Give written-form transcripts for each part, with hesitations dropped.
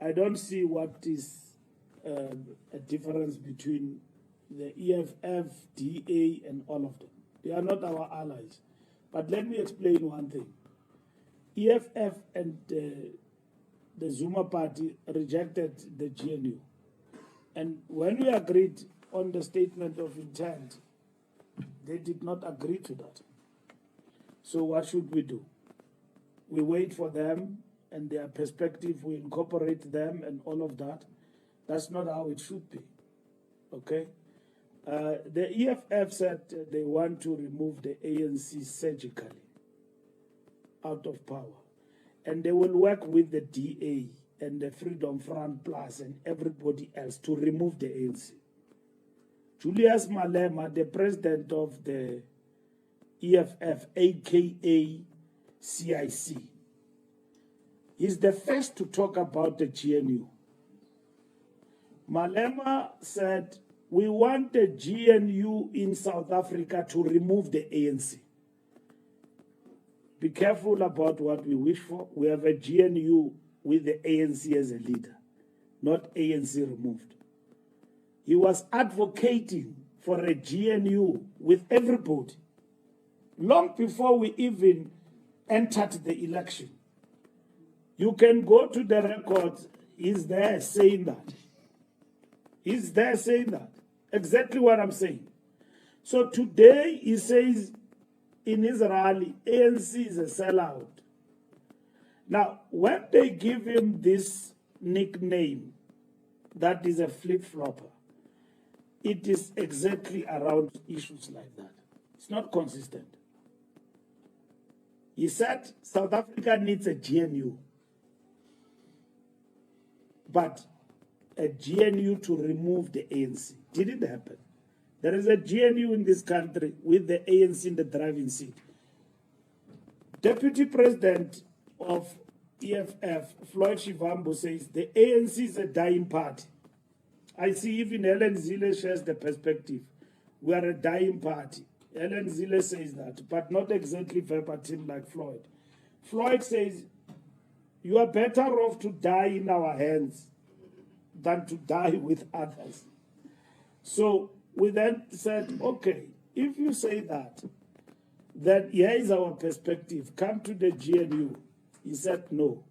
I don't see what is a difference between the EFF, DA, and all of them. They are not our allies. But let me explain one thing. EFF and the Zuma party rejected the GNU. And when we agreed on the statement of intent, they did not agree to that. So what should we do? We wait for them and their perspective, we incorporate them and all of that. That's not how it should be, okay? The EFF said they want to remove the ANC surgically out of power. And they will work with the DA and the Freedom Front Plus and everybody else to remove the ANC. Julius Malema, the president of the EFF, aka CIC, is the first to talk about the GNU. Malema said, we want the GNU in South Africa to remove the ANC. Be careful about what we wish for. We have a GNU with the ANC as a leader, not ANC removed. He was advocating for a GNU with everybody long before we even entered the election. You can go to the records. He's there saying that. He's there saying that. Exactly what I'm saying. So today he says in his rally, ANC is a sellout. Now, when they give him this nickname, that is a flip-flopper, it is exactly around issues like that. It's not consistent. He said South Africa needs a GNU, but a GNU to remove the ANC. Didn't happen. There is a GNU in this country with the ANC in the driving seat. Deputy President of EFF, Floyd Shivambu, says the ANC is a dying party. I see even Helen Zille shares the perspective. We are a dying party. Helen Zille says that, but not exactly verbatim like Floyd. Floyd says, you are better off to die in our hands than to die with others. So we then said, okay, if you say that, then here is our perspective. Come to the GNU. He said, no.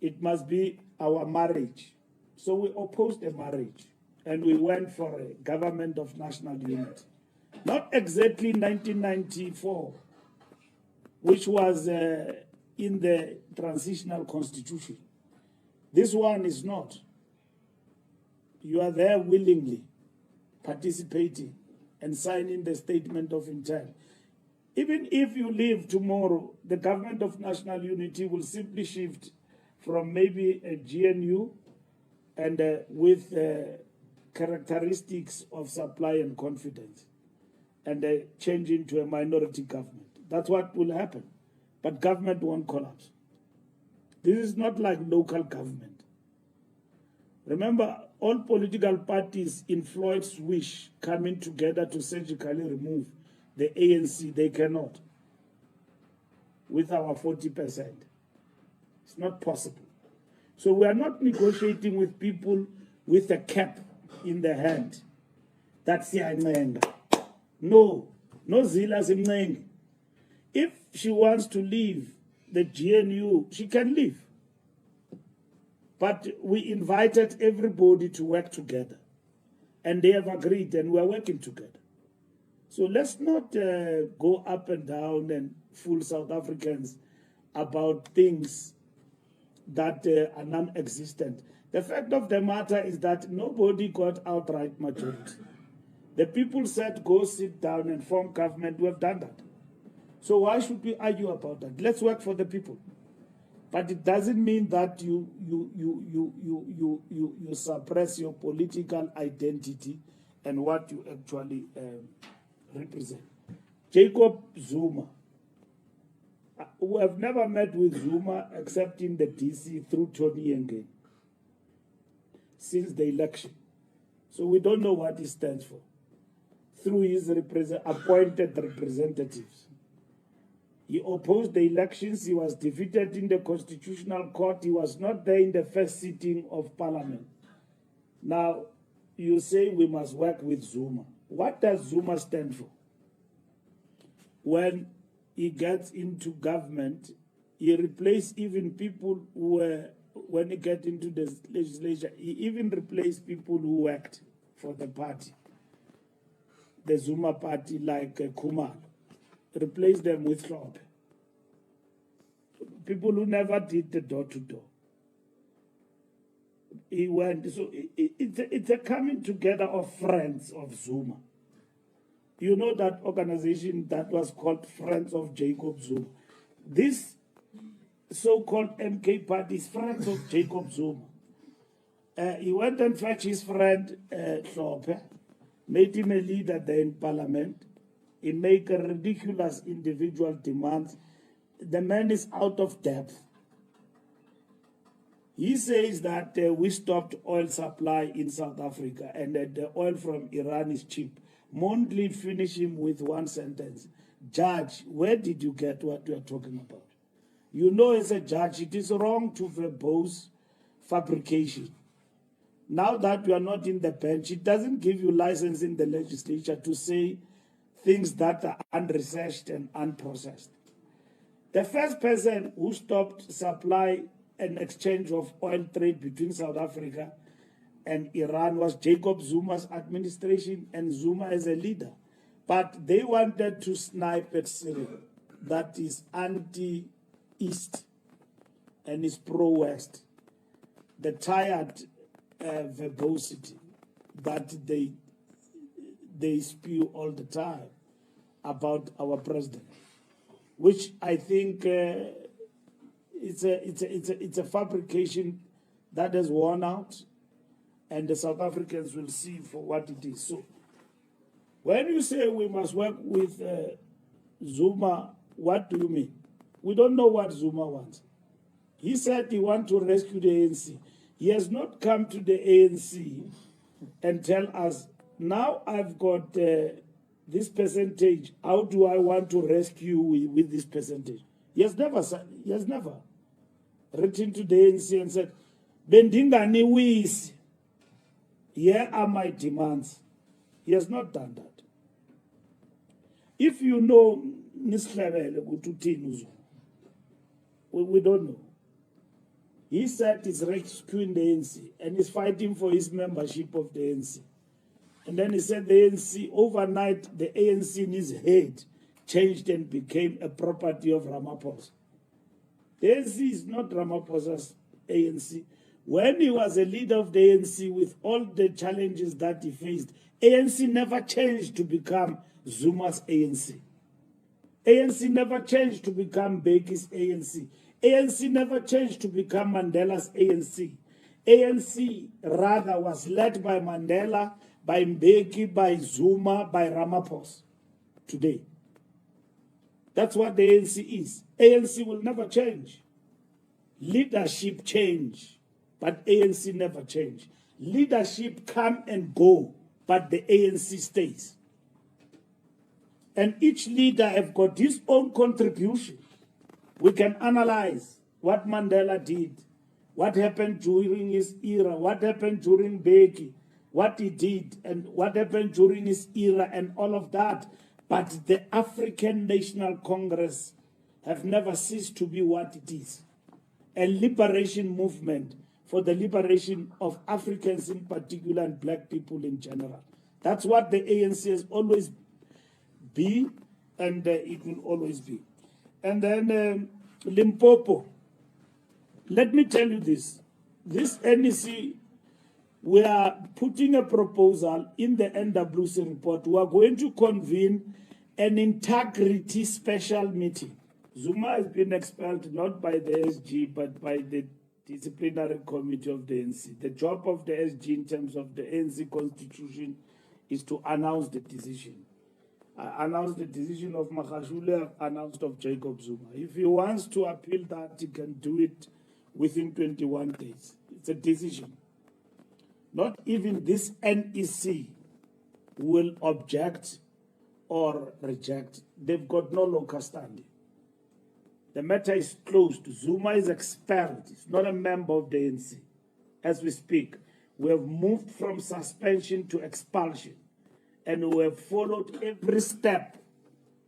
It must be our marriage. So we opposed the marriage, and we went for a government of national unity. Not exactly 1994, which was in the transitional constitution. This one is not. You are there willingly participating and signing the statement of intent. Even if you leave tomorrow, the government of national unity will simply shift from maybe a GNU and with characteristics of supply and confidence, and change into a minority government. That's what will happen. But government won't collapse. This is not like local government. Remember, all political parties in Floyd's wish coming together to surgically remove the ANC. They cannot with our 40%. It's not possible. So we are not negotiating with people with a cap in the hand. That's the idea. No Zila Zimneng. If she wants to leave the GNU, she can leave. But we invited everybody to work together. And they have agreed, and we are working together. So let's not go up and down and fool South Africans about things that are non-existent. The fact of the matter is that nobody got outright majority. The people said, go sit down and form government. We have done that. So why should we argue about that? Let's work for the people. But it doesn't mean that you suppress your political identity and what you actually represent. Jacob Zuma. We have never met with Zuma except in the DC through Tony Yenge since the election. So we don't know what he stands for. Through his appointed representatives. He opposed the elections. He was defeated in the Constitutional Court. He was not there in the first sitting of Parliament. Now, you say we must work with Zuma. What does Zuma stand for? When he gets into government, he replaced even people who were, when he got into the legislature, he even replaced people who worked for the party, the Zuma party, like Kumar. Replace them with Hlope. People who never did the door-to-door. He went, so it's a coming together of friends of Zuma. You know that organization that was called Friends of Jacob Zuma. This so-called MK party is Friends of Jacob Zuma. He went and fetched his friend Hlope, made him a leader there in Parliament. He made a ridiculous individual demands. The man is out of depth. He says that we stopped oil supply in South Africa and that the oil from Iran is cheap. Mondlane finished him with one sentence. Judge, where did you get what you are talking about? You know, as a judge, it is wrong to verbose fabrication. Now that you are not in the bench, it doesn't give you license in the legislature to say things that are unresearched and unprocessed. The first person who stopped supply and exchange of oil trade between South Africa and Iran was Jacob Zuma's administration and Zuma as a leader. But they wanted to snipe at Syria, that is anti-East and is pro-West. The tired verbosity that they spew all the time about our president, which I think it's a fabrication that has worn out, and the South Africans will see for what it is. So when you say we must work with Zuma, what do you mean? We don't know what Zuma wants. He said he wants to rescue the ANC. He has not come to the ANC and tell us, now I've got this percentage, how do I want to rescue with this percentage? He has never written to the ANC and said, Bendingani wis, here are my demands. He has not done that. If you know we don't know. He said he's rescuing the ANC and he's fighting for his membership of the ANC. And then he said the ANC, overnight, the ANC in his head changed and became a property of Ramaphosa. The ANC is not Ramaphosa's ANC. When he was a leader of the ANC with all the challenges that he faced, ANC never changed to become Zuma's ANC. ANC never changed to become Beki's ANC. ANC never changed to become Mandela's ANC. ANC rather was led by Mandela, by Mbeki, by Zuma, by Ramaphosa today. That's what the ANC is. ANC will never change. Leadership change, but ANC never change. Leadership come and go, but the ANC stays. And each leader have got his own contribution. We can analyze what Mandela did, what happened during his era, what happened during Mbeki, what he did, and what happened during his era, and all of that. But the African National Congress have never ceased to be what it is. A liberation movement for the liberation of Africans in particular and black people in general. That's what the ANC has always been, and it will always be. And then Limpopo. Let me tell you this. This NEC, we are putting a proposal in the NWC report. We are going to convene an integrity special meeting. Zuma has been expelled not by the SG, but by the disciplinary committee of the ANC. The job of the SG in terms of the ANC constitution is to announce the decision. Announce the decision of Magashule, announced of Jacob Zuma. If he wants to appeal that, he can do it within 21 days. It's a decision. Not even this NEC will object or reject. They've got no local standing. The matter is closed. Zuma is expelled. He's not a member of the ANC. As we speak, we have moved from suspension to expulsion, and we have followed every step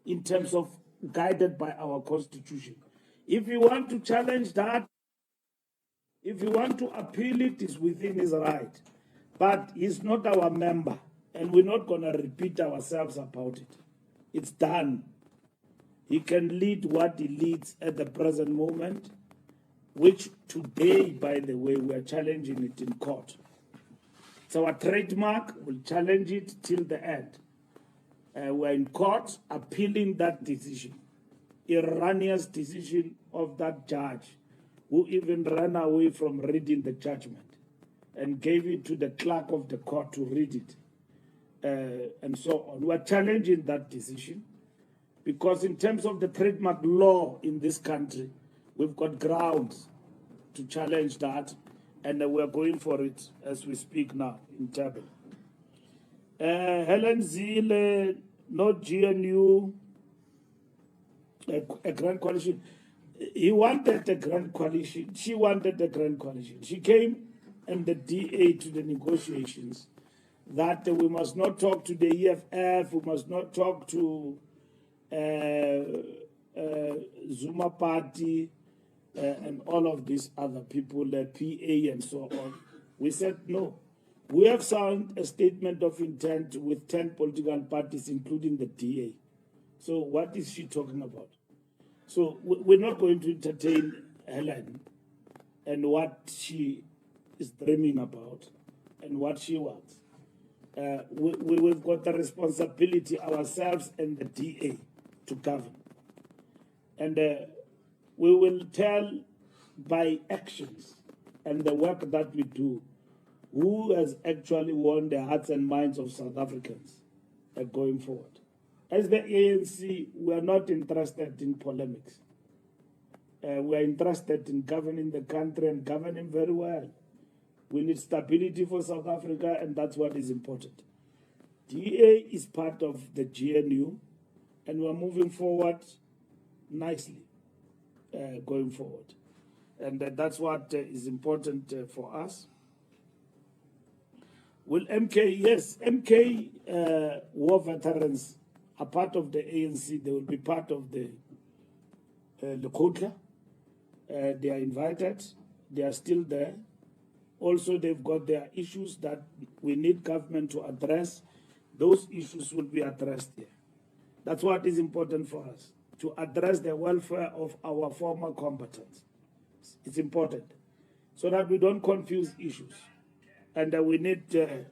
in terms of guided by our constitution. If you want to challenge that, if you want to appeal it, it's within his right. But he's not our member, and we're not going to repeat ourselves about it. It's done. He can lead what he leads at the present moment, which today, by the way, we are challenging it in court. It's our trademark. We'll challenge it till the end. We're in court appealing that decision, erroneous decision of that judge, who even ran away from reading the judgment and gave it to the clerk of the court to read it, and so on. We're challenging that decision because in terms of the trademark law in this country, we've got grounds to challenge that, and we're going for it as we speak now in Durban. Helen Zille, not GNU, a grand coalition. He wanted a grand coalition. She wanted a grand coalition. She came and the DA to the negotiations that we must not talk to the EFF, we must not talk to Zuma Party and all of these other people, the PA and so on. We said no. We have signed a statement of intent with 10 political parties, including the DA. So what is she talking about? So we're not going to entertain Helen and what she is dreaming about and what she wants. We've got the responsibility ourselves and the DA to govern. And we will tell by actions and the work that we do who has actually won the hearts and minds of South Africans going forward. As the ANC, we are not interested in polemics. We are interested in governing the country and governing very well. We need stability for South Africa, and that's what is important. DA is part of the GNU, and we're moving forward nicely going forward. And that's what is important for us. Well, MK, yes, MK war veterans are part of the ANC. They will be part of the Lekotla. They are invited. They are still there. Also, they've got their issues that we need government to address. Those issues will be addressed here. That's what is important for us, to address the welfare of our former combatants. It's important so that we don't confuse issues. And we need to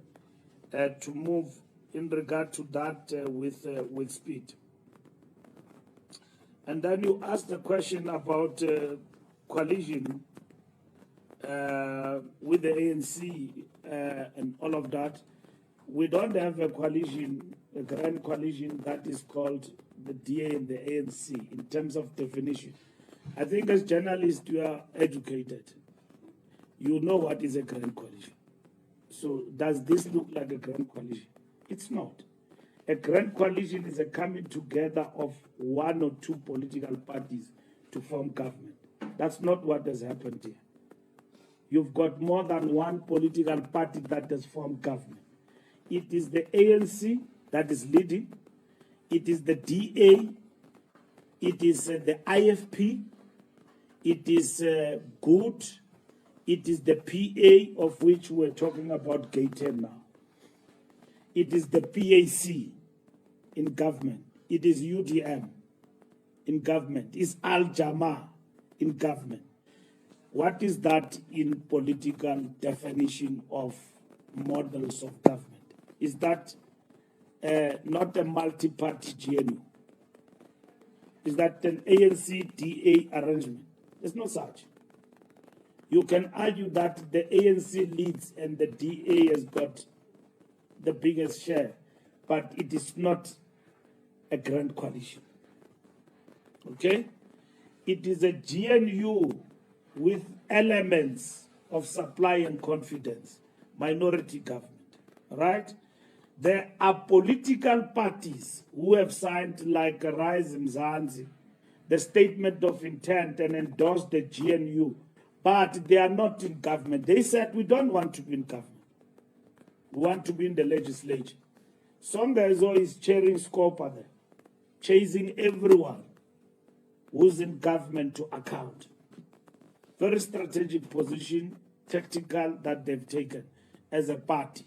move in regard to that with speed. And then you asked the question about coalition with the ANC and all of that. We don't have a coalition, a grand coalition that is called the DA and the ANC in terms of definition. I think as journalists, you are educated. You know what is a grand coalition. So does this look like a grand coalition? It's not. A grand coalition is a coming together of one or two political parties to form government. That's not what has happened here. You've got more than one political party that has formed government. It is the ANC that is leading. It is the DA. It is the IFP. It is GOOD. It is the PA, of which we're talking about Gaten now. It is the PAC in government. It is UDM in government. It's Al-Jama in government. What is that in political definition of models of government? Is that not a multi-party GNU? Is that an ANC-DA arrangement? There's no such. You can argue that the ANC leads and the DA has got the biggest share, but it is not a grand coalition. Okay? It is a GNU with elements of supply and confidence, minority government, right? There are political parties who have signed, like Rise Mzansi, the statement of intent and endorsed the GNU, but they are not in government. They said, we don't want to be in government. We want to be in the legislature. Songa is always chairing Scopa there, chasing everyone who's in government to account. Very strategic position, tactical, that they've taken as a party.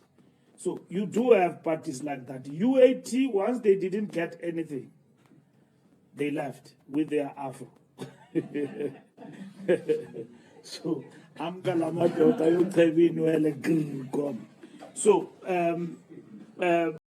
So you do have parties like that. UAT, once they didn't get anything, they left with their afro. So I'm gonna so